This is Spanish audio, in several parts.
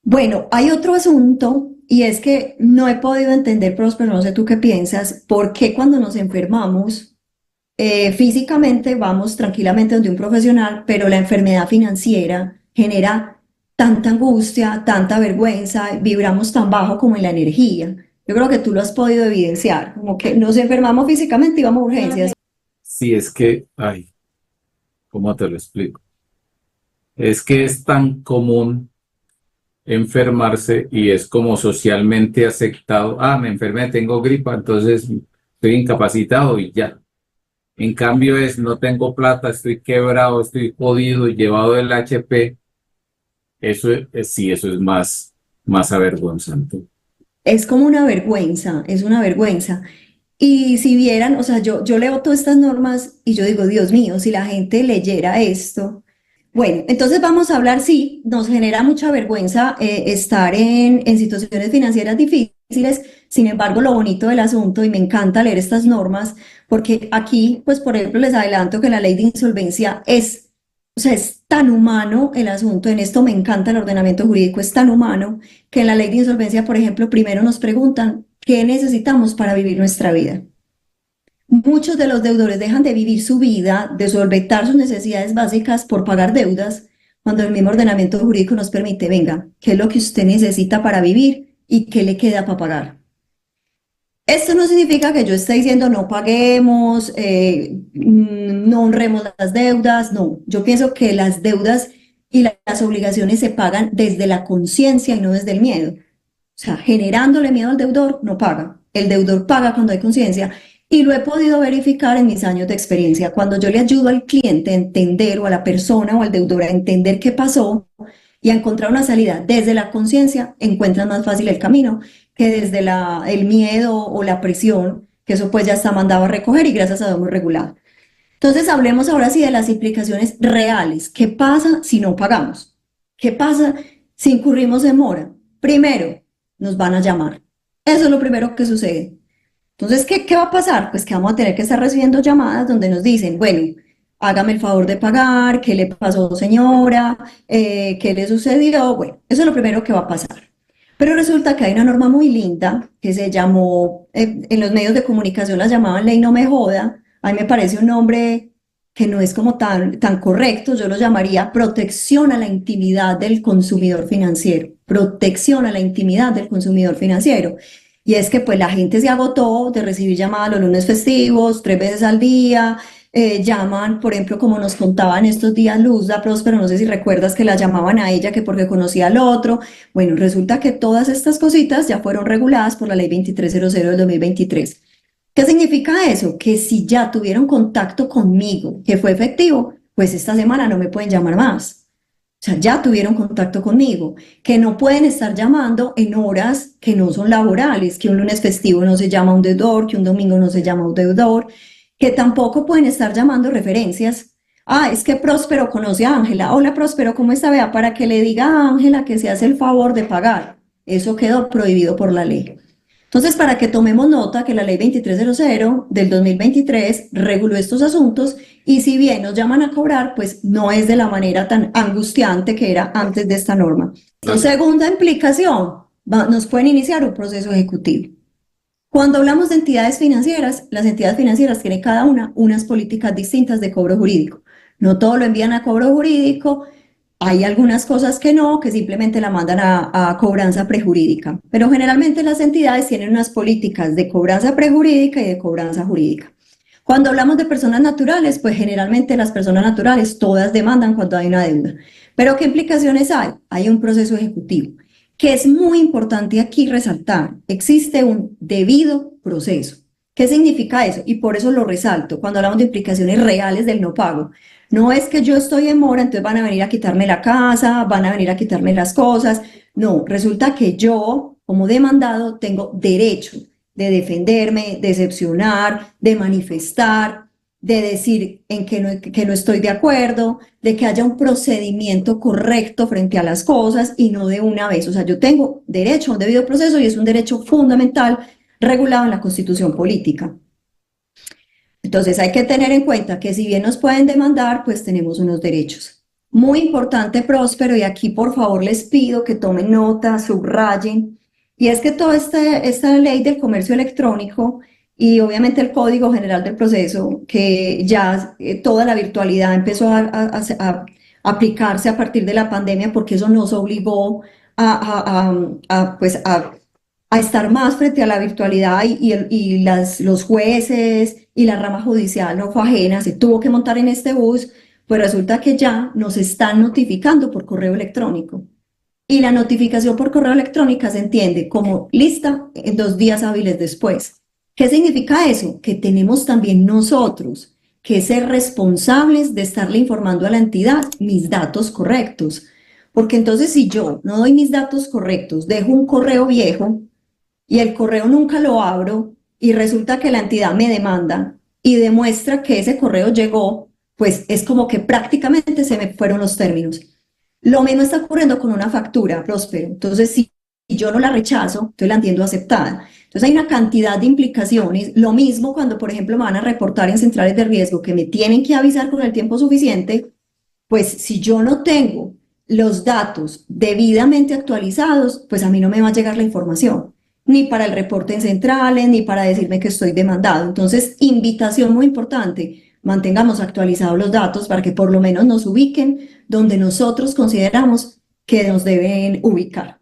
Bueno, hay otro asunto y es que no he podido entender, Próspero, no sé tú qué piensas, por qué cuando nos enfermamos físicamente vamos tranquilamente donde un profesional, pero la enfermedad financiera genera tanta angustia, tanta vergüenza, vibramos tan bajo como en la energía. Yo creo que tú lo has podido evidenciar, como que nos enfermamos físicamente y vamos a urgencias. Sí, es que, ay, ¿cómo te lo explico? Es que es tan común enfermarse y es como socialmente aceptado. Ah, me enfermé, tengo gripa, entonces estoy incapacitado y ya. En cambio es, no tengo plata, estoy quebrado, estoy jodido y llevado del HP. Eso sí, eso es más avergonzante. Es como una vergüenza, es una vergüenza. Y si vieran, o sea, yo leo todas estas normas y yo digo, Dios mío, si la gente leyera esto. Bueno, entonces vamos a hablar, sí, nos genera mucha vergüenza estar en situaciones financieras difíciles, sin embargo, lo bonito del asunto, y me encanta leer estas normas, porque aquí, pues, por ejemplo, les adelanto que la ley de insolvencia es, o sea, es tan humano el asunto, en esto me encanta el ordenamiento jurídico, es tan humano que en la ley de insolvencia, por ejemplo, primero nos preguntan qué necesitamos para vivir nuestra vida. Muchos de los deudores dejan de vivir su vida, de solventar sus necesidades básicas por pagar deudas, cuando el mismo ordenamiento jurídico nos permite, venga, ¿qué es lo que usted necesita para vivir y qué le queda para pagar? Esto no significa que yo esté diciendo no paguemos, no honremos las deudas, no. Yo pienso que las deudas y las obligaciones se pagan desde la conciencia y no desde el miedo. O sea, generándole miedo al deudor, no paga. El deudor paga cuando hay conciencia. Y lo he podido verificar en mis años de experiencia. Cuando yo le ayudo al cliente a entender o a la persona o al deudor a entender qué pasó y a encontrar una salida desde la conciencia, encuentran más fácil el camino que desde el miedo o la presión, que eso pues ya está mandado a recoger y gracias a Dios hemos regulado. Entonces hablemos ahora sí de las implicaciones reales. ¿Qué pasa si no pagamos? ¿Qué pasa si incurrimos en mora? Primero, nos van a llamar. Eso es lo primero que sucede. Entonces, ¿qué va a pasar? Pues que vamos a tener que estar recibiendo llamadas donde nos dicen, bueno, hágame el favor de pagar, ¿qué le pasó, señora? ¿Qué le sucedió? Bueno, eso es lo primero que va a pasar. Pero resulta que hay una norma muy linda que se llamó, en los medios de comunicación la llamaban Ley No Me Joda. A mí me parece un nombre que no es como tan correcto, yo lo llamaría protección a la intimidad del consumidor financiero, protección a la intimidad del consumidor financiero. Y es que pues la gente se agotó de recibir llamadas los lunes festivos, 3 veces al día, llaman, por ejemplo, como nos contaban estos días Luzda Próspero, no sé si recuerdas que la llamaban a ella que porque conocía al otro. Bueno, resulta que todas estas cositas ya fueron reguladas por la ley 2300 del 2023. ¿Qué significa eso? Que si ya tuvieron contacto conmigo, que fue efectivo, pues esta semana no me pueden llamar más. O sea, ya tuvieron contacto conmigo, que no pueden estar llamando en horas que no son laborales, que un lunes festivo no se llama un deudor, que un domingo no se llama un deudor, que tampoco pueden estar llamando referencias. Ah, es que Próspero conoce a Ángela. Hola Próspero, ¿cómo está? Vea, para que le diga a Ángela que se hace el favor de pagar. Eso quedó prohibido por la ley. Entonces, para que tomemos nota que la ley 2300 del 2023 reguló estos asuntos y si bien nos llaman a cobrar, pues no es de la manera tan angustiante que era antes de esta norma. Entonces, segunda implicación, nos pueden iniciar un proceso ejecutivo. Cuando hablamos de entidades financieras, las entidades financieras tienen cada una unas políticas distintas de cobro jurídico. No todo lo envían a cobro jurídico, hay algunas cosas que no, que simplemente la mandan a cobranza prejurídica, pero generalmente las entidades tienen unas políticas de cobranza prejurídica y de cobranza jurídica. Cuando hablamos de personas naturales, pues generalmente las personas naturales todas demandan cuando hay una deuda. Pero ¿qué implicaciones hay? Hay un proceso ejecutivo, que es muy importante aquí resaltar. Existe un debido proceso. ¿Qué significa eso? Y por eso lo resalto cuando hablamos de implicaciones reales del no pago. No es que yo estoy en mora, entonces van a venir a quitarme la casa, van a venir a quitarme las cosas. No, resulta que yo, como demandado, tengo derecho de defenderme, de excepcionar, de manifestar, de decir en que no estoy de acuerdo, de que haya un procedimiento correcto frente a las cosas y no de una vez. O sea, yo tengo derecho a un debido proceso y es un derecho fundamental regulado en la Constitución política. Entonces hay que tener en cuenta que si bien nos pueden demandar, pues tenemos unos derechos. Muy importante, Próspero, y aquí por favor les pido que tomen nota, subrayen, y es que toda esta ley del comercio electrónico y obviamente el Código General del Proceso, que ya toda la virtualidad empezó a aplicarse a partir de la pandemia, porque eso nos obligó pues a estar más frente a la virtualidad y los jueces y la rama judicial no fue ajena, se tuvo que montar en este bus, pues resulta que ya nos están notificando por correo electrónico. Y la notificación por correo electrónico se entiende como lista en 2 días hábiles después. ¿Qué significa eso? Que tenemos también nosotros que ser responsables de estarle informando a la entidad mis datos correctos. Porque entonces si yo no doy mis datos correctos, dejo un correo viejo y el correo nunca lo abro y resulta que la entidad me demanda y demuestra que ese correo llegó, pues es como que prácticamente se me fueron los términos. Lo mismo está ocurriendo con una factura, Próspero. Entonces, si yo no la rechazo, entonces la entiendo aceptada. Entonces, hay una cantidad de implicaciones. Lo mismo cuando, por ejemplo, me van a reportar en centrales de riesgo que me tienen que avisar con el tiempo suficiente, pues si yo no tengo los datos debidamente actualizados, pues a mí no me va a llegar la información, ni para el reporte en centrales, ni para decirme que estoy demandado. Entonces, invitación muy importante, mantengamos actualizados los datos para que por lo menos nos ubiquen donde nosotros consideramos que nos deben ubicar.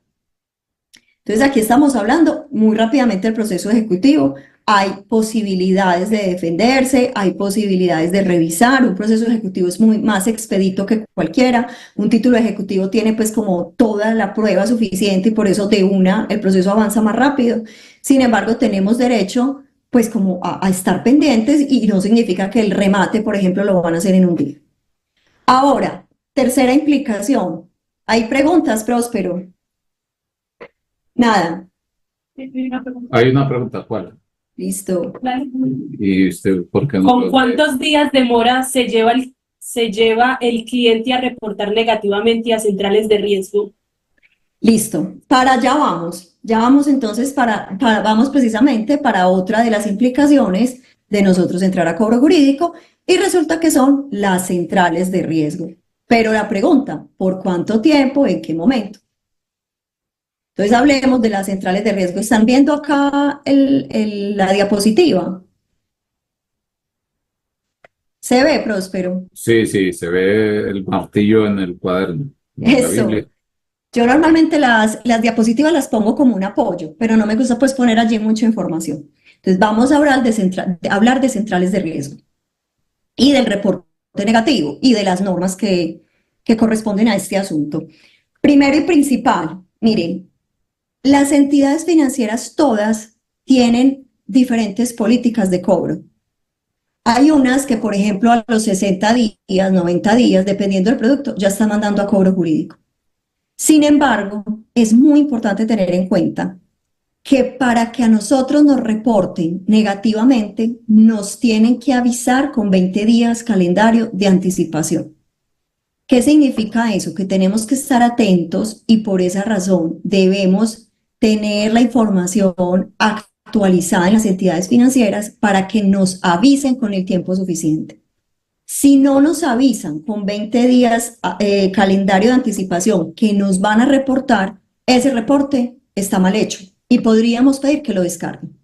Entonces, aquí estamos hablando muy rápidamente del proceso ejecutivo. Hay posibilidades de defenderse, hay posibilidades de revisar. Un proceso ejecutivo es muy más expedito que cualquiera. Un título ejecutivo tiene pues como toda la prueba suficiente y por eso de una el proceso avanza más rápido. Sin embargo, tenemos derecho pues como a estar pendientes y no significa que el remate, por ejemplo, lo van a hacer en un día. Ahora, tercera implicación. ¿Hay preguntas, Próspero? Nada. Hay una pregunta, ¿cuál? Listo. ¿Y usted por qué no ¿Con lo cuántos días demora se lleva el cliente a reportar negativamente a centrales de riesgo? Listo. Para allá vamos. Ya vamos entonces vamos precisamente para otra de las implicaciones de nosotros entrar a cobro jurídico y resulta que son las centrales de riesgo. Pero la pregunta, ¿por cuánto tiempo? ¿En qué momento? Entonces hablemos de las centrales de riesgo. ¿Están viendo acá la diapositiva? ¿Se ve, Próspero? Sí, sí, se ve el martillo en el cuaderno, en la Eso. Biblia. Yo normalmente las diapositivas las pongo como un apoyo, pero no me gusta pues poner allí mucha información. Entonces vamos a hablar de centrales de riesgo y del reporte negativo y de las normas que corresponden a este asunto. Primero y principal, miren, las entidades financieras todas tienen diferentes políticas de cobro. Hay unas que, por ejemplo, a los 60 días, 90 días, dependiendo del producto, ya están mandando a cobro jurídico. Sin embargo, es muy importante tener en cuenta que para que a nosotros nos reporten negativamente, nos tienen que avisar con 20 días calendario de anticipación. ¿Qué significa eso? Que tenemos que estar atentos y por esa razón debemos tener la información actualizada en las entidades financieras para que nos avisen con el tiempo suficiente. Si no nos avisan con 20 días calendario de anticipación que nos van a reportar, ese reporte está mal hecho y podríamos pedir que lo descarguen.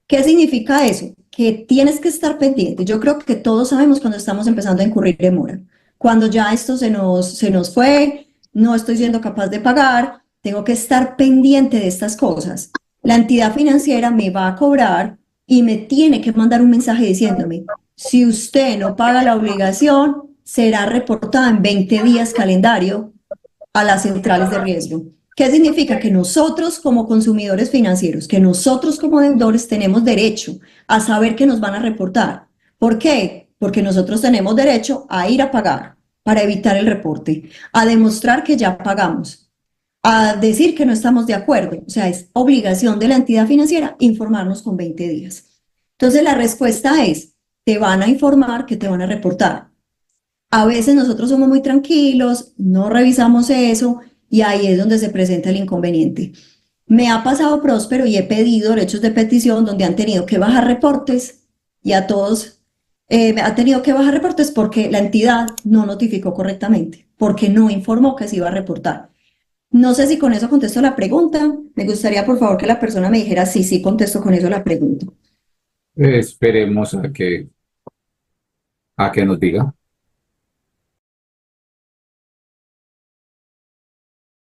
¿Qué significa eso? Que tienes que estar pendiente. Yo creo que todos sabemos cuando estamos empezando a incurrir en mora. Cuando ya esto se nos fue, no estoy siendo capaz de pagar, tengo que estar pendiente de estas cosas. La entidad financiera me va a cobrar y me tiene que mandar un mensaje diciéndome, si usted no paga la obligación, será reportada en 20 días calendario a las centrales de riesgo. ¿Qué significa? Que nosotros como consumidores financieros, que nosotros como deudores tenemos derecho a saber que nos van a reportar. ¿Por qué? Porque nosotros tenemos derecho a ir a pagar para evitar el reporte, a demostrar que ya pagamos, a decir que no estamos de acuerdo. O sea, es obligación de la entidad financiera informarnos con 20 días. Entonces la respuesta es, te van a informar que te van a reportar. A veces nosotros somos muy tranquilos, no revisamos eso y ahí es donde se presenta el inconveniente. Me ha pasado, Próspero, y he pedido derechos de petición donde han tenido que bajar reportes y a todos ha tenido que bajar reportes porque la entidad no notificó correctamente, porque no informó que se iba a reportar. No sé si con eso contesto la pregunta. Me gustaría, por favor, que la persona me dijera sí, sí contesto con eso la pregunta. Esperemos a que nos diga.